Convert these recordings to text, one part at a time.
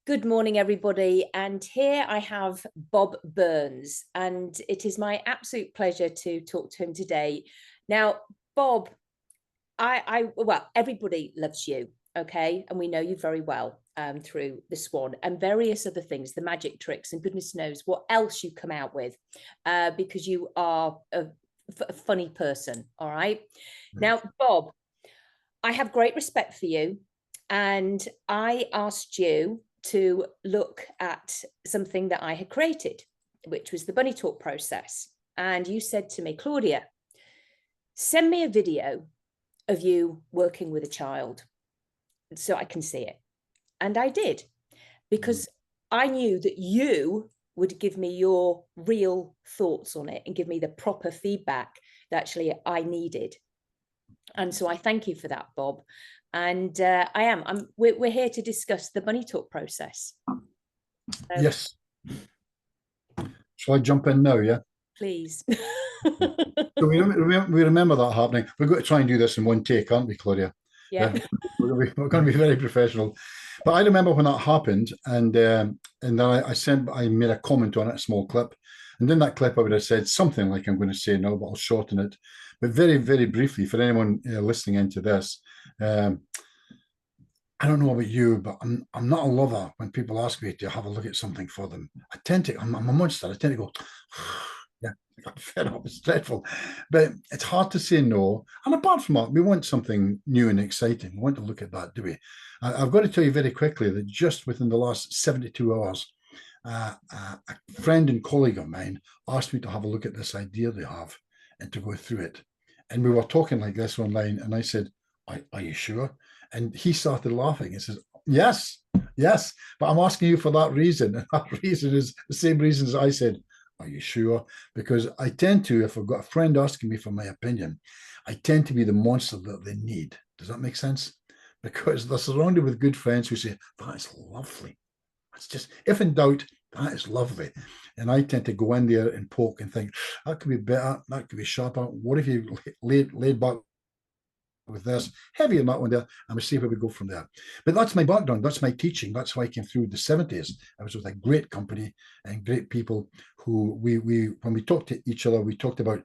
Good morning, everybody. And here I have Bob Burns, and it is my absolute pleasure to talk to him today. Now, Bob, well, everybody loves you, okay? And we know you very well through the Swan and various other things, the magic tricks, and goodness knows what else you come out with, because you are a funny person, all right? Right. Now, Bob, I have great respect for you, and I asked you to look at something that I had created, which was the bunny talk process. And you said to me, Claudia, send me a video of you working with a child so I can see it. And I did, Mm. because I knew that you would give me your real thoughts on it and give me the proper feedback that actually I needed. And so I thank you for that, Bob. And we're here to discuss the bunny talk process. So Yes. Shall I jump in now? Yeah. please. Yeah. So we remember that happening. We've got to try and do this in one take, aren't we, Claudia? Yeah. Yeah. We're going to be very professional. But I remember when that happened, and then I made a comment on it, a small clip, and in that clip I would have said something like I'm going to say now, but I'll shorten it. But very, very briefly for anyone listening into this, um, I don't know about you, but I'm not a lover when people ask me to have a look at something for them. I'm a monster. I tend to go, yeah, I'm fed up. It's dreadful, but it's hard to say no. And apart from that, we want something new and exciting. We want to look at that, do we? I've got to tell you very quickly that just within the last 72 hours, a friend and colleague of mine asked me to have a look at this idea they have and to go through it. And we were talking like this online, and I said, are you sure? And he started laughing and says, yes, yes, but I'm asking you for that reason. And that reason is the same reason as I said, are you sure? Because I tend to, if I've got a friend asking me for my opinion, I tend to be the monster that they need. Does that make sense? Because they're surrounded with good friends who say, that is lovely. That's just, if in doubt, that is lovely. And I tend to go in there and poke and think, that could be better, that could be sharper. What if you laid back with this, heavier than that one there, and we see where we go from there. But that's my background, that's my teaching. That's how I came through the 70s. I was with a great company and great people who we when we talked to each other, we talked about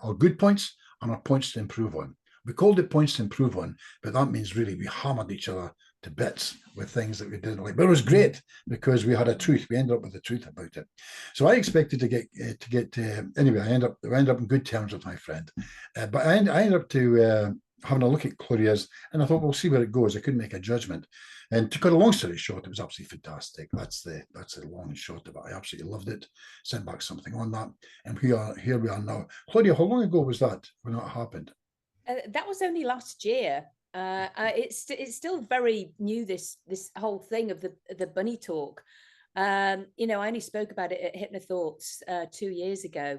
our good points and our points to improve on. We called it points to improve on, but that means really we hammered each other to bits with things that we didn't like. But it was great because we had a truth. We ended up with the truth about it. So I expected to get anyway. I ended up in good terms with my friend, but I ended up to having a look at Claudia's, and I thought, we'll see where it goes. I couldn't make a judgment. And to cut a long story short, it was absolutely fantastic. That's the long and short of it. I absolutely loved it. Sent back something on that, and here we are now. Claudia, how long ago was that when that happened? That was only last year. It's still very new, this whole thing of the bunny talk. I only spoke about it at Hypnothoughts 2 years ago.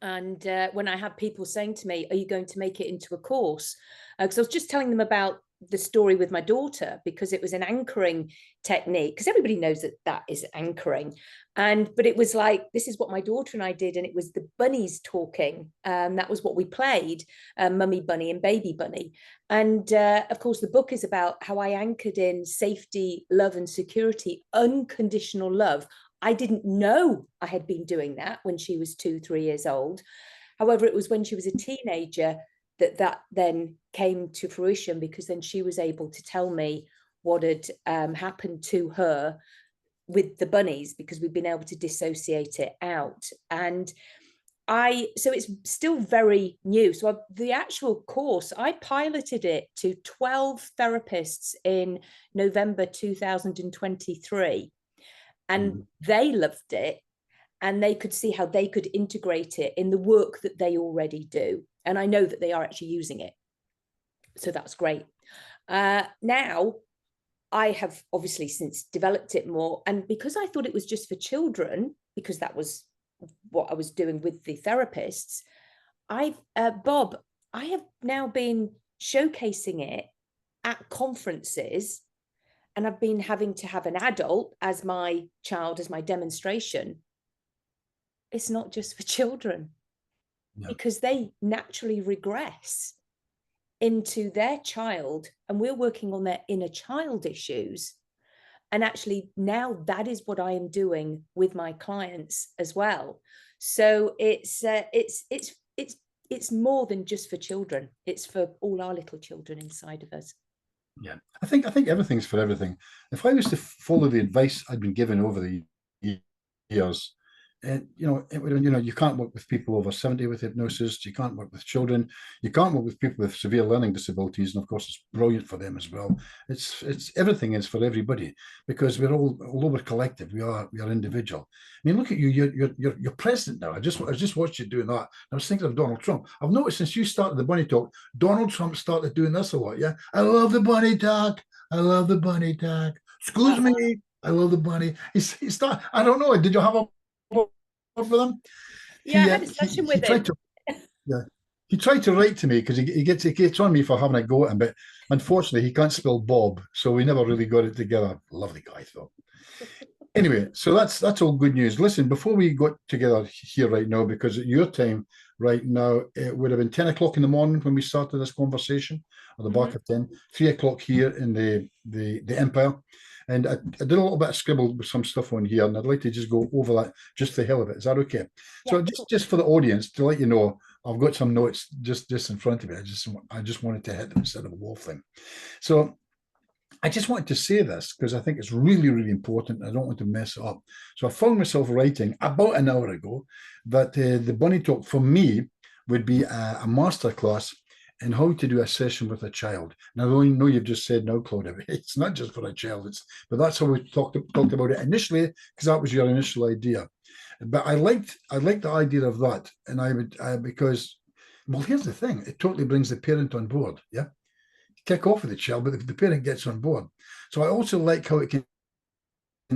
And when I had people saying to me, are you going to make it into a course? Because I was just telling them about the story with my daughter, because it was an anchoring technique, because everybody knows that is anchoring. But it was like, this is what my daughter and I did, and it was the bunnies talking. That was what we played, mummy bunny and baby bunny. And of course, the book is about how I anchored in safety, love, and security, unconditional love. I didn't know I had been doing that when she was 2, 3 years old. However, it was when she was a teenager that then came to fruition, because then she was able to tell me what had happened to her with the bunnies, because we've been able to dissociate it out. And so it's still very new. So the actual course, I piloted it to 12 therapists in November 2023, and Mhm. they loved it, and they could see how they could integrate it in the work that they already do. And I know that they are actually using it. So that's great. Now, I have obviously since developed it more. And because I thought it was just for children, because that was what I was doing with the therapists, Bob, I have now been showcasing it at conferences, and I've been having to have an adult as my child, as my demonstration. It's not just for children, Yeah. because they naturally regress into their child, and we're working on their inner child issues. And actually now that is what I am doing with my clients as well. So it's more than just for children. It's for all our little children inside of us. Yeah, I think everything's for everything. If I was to follow the advice I'd been given over the years, and it would, you can't work with people over 70 with hypnosis. You can't work with children. You can't work with people with severe learning disabilities, and of course, it's brilliant for them as well. It's everything is for everybody because we're all, although we're collective, we are individual. I mean, look at you. You're president now. I just watched you doing that. I was thinking of Donald Trump. I've noticed since you started the bunny talk, Donald Trump started doing this a lot. Yeah, I love the bunny talk. I love the bunny talk. Excuse me. I love the bunny. He started. I don't know. Did you have a for them? Yeah, I had a session with him. Yeah, he tried to write to me because he gets on me for having a go at him, but unfortunately he can't spell Bob, so we never really got it together. Lovely guy though. Anyway, so that's all good news. Listen, before we got together here right now, because at your time right now, it would have been 10 o'clock in the morning when we started this conversation, or the back of 10, 3 o'clock here in the Empire. And I did a little bit of scribble with some stuff on here, and I'd like to just go over that just for the hell of it. Is that okay? Yeah. So just for the audience, to let you know, I've got some notes just in front of me. I just wanted to hit them instead of a wall thing. So I just wanted to say this because I think it's really, really important. I don't want to mess it up. So I found myself writing about an hour ago that the bunny talk for me would be a master class in how to do a session with a child. Now, I know you've just said no, Claudia, it's not just for a child, but that's how we talked about it initially, because that was your initial idea. But I liked the idea of that, and I would because, well, here's the thing: it totally brings the parent on board. Yeah, kick off with the child, but the parent gets on board. So I also like how it can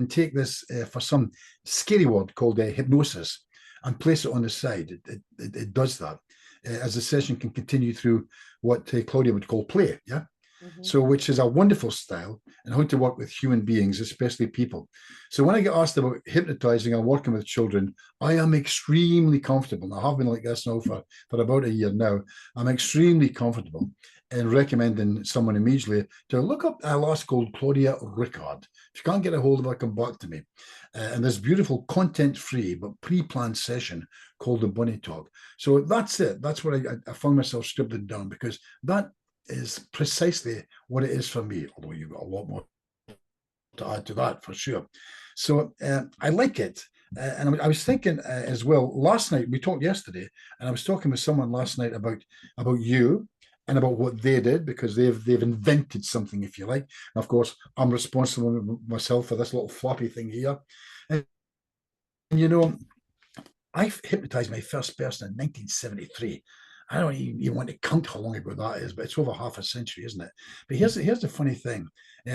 take this for some scary word called hypnosis and place it on the side. It does that. As the session can continue through what Claudia would call play, yeah? Mm-hmm. So, which is a wonderful style and how to work with human beings, especially people. So when I get asked about hypnotizing or working with children, I am extremely comfortable. And I have been like this now for about a year now. I'm extremely comfortable in recommending someone immediately to look up a lass called Claudia Rickard. If you can't get a hold of her, come back to me. And this beautiful content-free but pre-planned session called the Bunny Talk. So that's it. That's what I found myself scripted down, because that is precisely what it is for me, although you've got a lot more to add to that for sure. So I like it. And I was thinking as well, last night, we talked yesterday, and I was talking with someone last night about you and about what they did, because they've invented something, if you like. And of course, I'm responsible myself for this little floppy thing here. And I hypnotized my first person in 1973. I don't even want to count how long ago that is, but it's over half a century, isn't it? But here's the funny thing.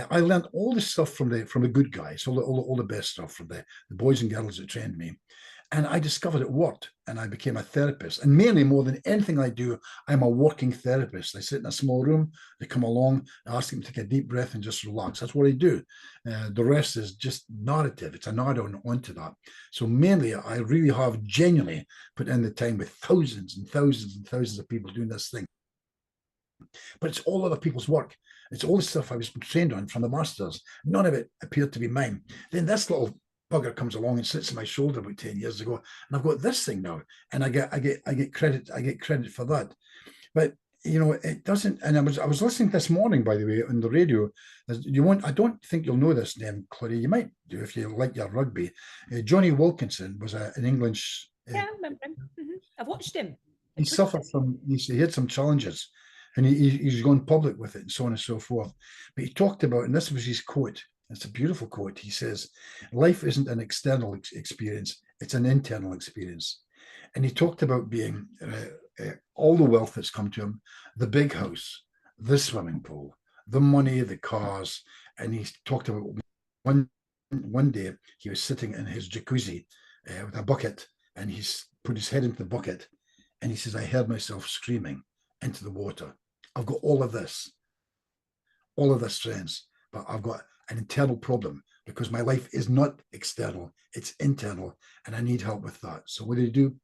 I learned all this stuff from the good guys, all the best stuff from the boys and girls that trained me. And I discovered it worked, and I became a therapist. And mainly, more than anything I do, I'm a working therapist. I sit in a small room, they come along, I ask them to take a deep breath and just relax. That's what I do. The rest is just narrative. It's an add-on onto that. So mainly, I really have genuinely put in the time with thousands and thousands and thousands of people doing this thing. But it's all other people's work. It's all the stuff I was trained on from the masters. None of it appeared to be mine. Then this little bugger comes along and sits on my shoulder about 10 years ago, and I've got this thing now, and I get credit for that. But it doesn't. And I was listening this morning, by the way, on the radio. I don't think you'll know this name, Claudia. You might do if you like your rugby. Johnny Wilkinson was an English. Yeah, I remember him. Mm-hmm. I've watched him. He suffered from. He had some challenges, and he's gone public with it, and so on and so forth. But he talked about, and this was his quote. It's a beautiful quote. He says, "Life isn't an external experience; it's an internal experience." And he talked about being all the wealth that's come to him, the big house, the swimming pool, the money, the cars. And he talked about one day he was sitting in his jacuzzi with a bucket, and he's put his head into the bucket, and he says, "I heard myself screaming into the water. I've got all of this friends, but I've got an internal problem because my life is not external, it's internal, and I need help with that." So what did he do?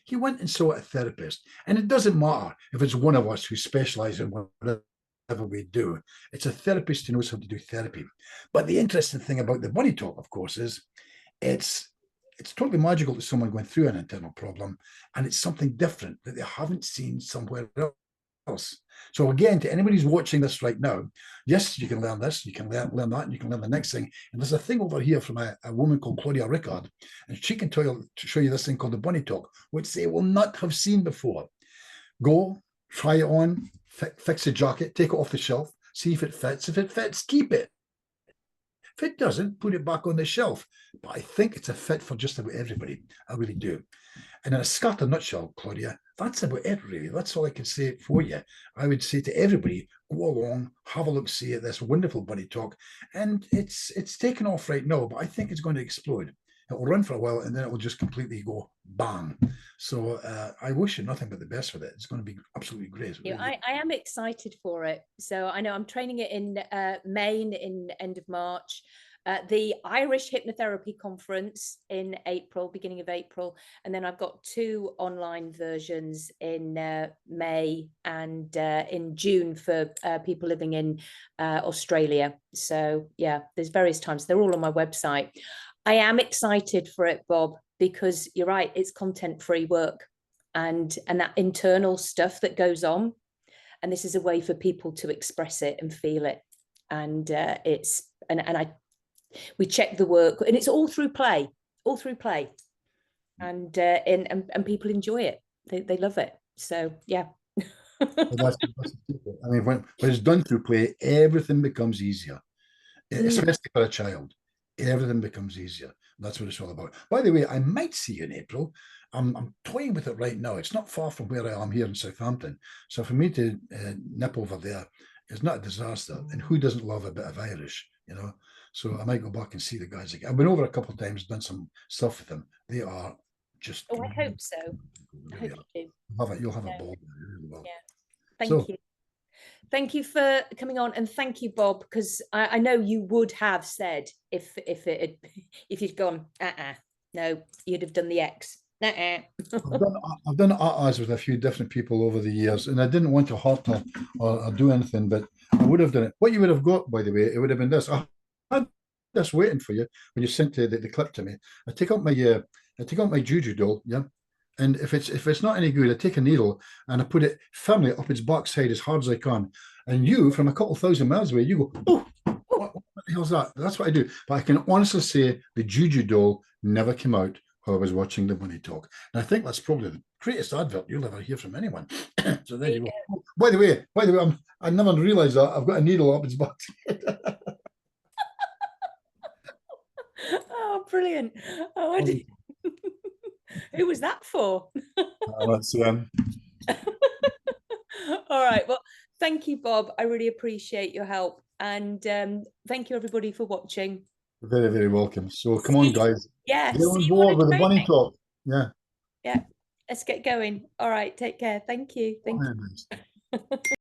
He went and saw a therapist. And it doesn't matter if it's one of us who specialize in whatever we do. It's a therapist who knows how to do therapy. But the interesting thing about the bunny talk, of course, is it's totally magical to someone going through an internal problem, and it's something different that they haven't seen somewhere else. So again, to anybody who's watching this right now, yes, you can learn this, you can learn that, and you can learn the next thing. And there's a thing over here from a woman called Claudia Rickard, and she can show you this thing called the bunny talk, which they will not have seen before. Go, try it on, fix the jacket, take it off the shelf, see if it fits. If it fits, keep it. If it doesn't, put it back on the shelf. But I think it's a fit for just about everybody. I really do. And in a scattered nutshell, Claudia, that's about it, really. That's all I can say for you. I would say to everybody, go along, have a look, see at this wonderful bunny talk. And it's taken off right now, but I think it's going to explode. It will run for a while, and then it will just completely go bang. So I wish you nothing but the best with it. It's going to be absolutely great. Really. I am excited for it. So I know I'm training it in Maine in end of March, the Irish Hypnotherapy Conference in April, beginning of April. And then I've got 2 online versions in May and in June for people living in Australia. So yeah, there's various times. They're all on my website. I am excited for it, Bob, because you're right, it's content-free work and that internal stuff that goes on. And this is a way for people to express it and feel it. And we check the work, and it's all through play. And people enjoy it. They love it. So yeah. That's I mean, when it's done through play, everything becomes easier, especially for a child. Everything becomes easier. That's what it's all about. By the way, I might see you in April. I'm toying with it right now. It's not far from where I am here in Southampton. So for me to nip over there is not a disaster. And who doesn't love a bit of Irish, you know? So I might go back and see the guys again. I've been over a couple of times, done some stuff with them. They are just... Oh, I hope so. I hope you do. You'll have a ball. Really well. Yeah. Thank you. Thank you for coming on, and thank you, Bob, because I know you would have said if you'd gone, no, you'd have done the X. I've done eyes with a few different people over the years, and I didn't want to hurt or do anything, but I would have done it. What you would have got, by the way, it would have been this. I had this waiting for you when you sent the clip to me. I take out my juju doll, yeah. And if it's not any good, I take a needle and I put it firmly up its backside as hard as I can. And you, from a couple thousand miles away, you go, oh, what the hell's that? That's what I do. But I can honestly say the juju doll never came out while I was watching the bunny talk. And I think that's probably the greatest advert you'll ever hear from anyone. So there you go. By the way, I never realised that I've got a needle up its backside. Oh, brilliant. Oh, who was that for? That's all right, well, thank you, Bob. I really appreciate your help, and thank you everybody for watching. Very, very welcome. So come on, guys. Yeah, get on board with the bunny talk. Yeah, let's get going. All right, take care. Thank you.